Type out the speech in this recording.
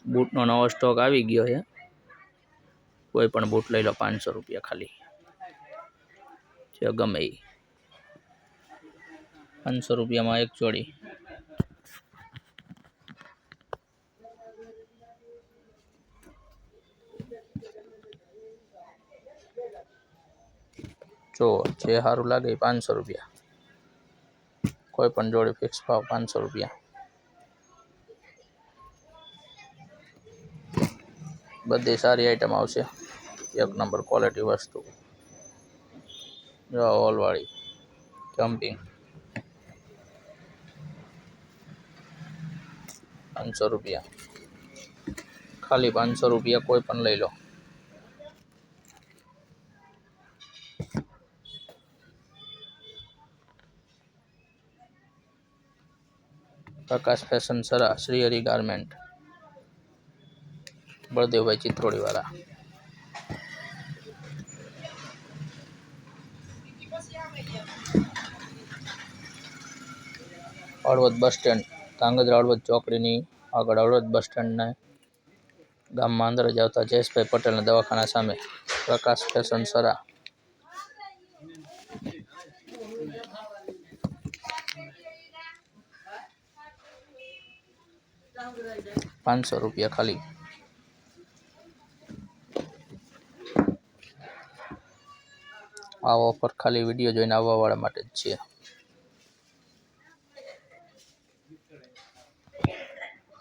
बूटनो नवो स्टॉक આવી ગયો છે। કોઈ પણ બૂટ લઈ લો 500 રૂપિયા ખાલી, જે ગમે એ 500 રૂપિયામાં એક જોડી। જો જે સારું લાગે 500 રૂપિયા, કોઈ પણ જોડી ફિક્સ ભાવ 500 રૂપિયા। બધી સારી આઈટમ આવશે, એક નંબર ક્વોલિટી વસ્તુ। જો ઓલવાળી જમ્પિંગ 500 રૂપિયા ખાલી, 500 રૂપિયા કોઈ પણ લઈ લો। प्रकाश फैशन सरा, श्रीहरि गारमेंट, बलदेव भाई चित्रोड़ी वाला। हळवद बस स्टेन्ड, धांगध्रा हळवद चौकड़ी आगळ हळवद बस स्टेन्ड ने गाम में अंदर ज आवता जयेशभाई पटेल ने दवाखाना सामे प्रकाश फैशन सरा। 500 રૂપિયા ખાલી। આ ઓફર ખાલી વિડીયો જોઈને આવવા વાળા માટે જ છે।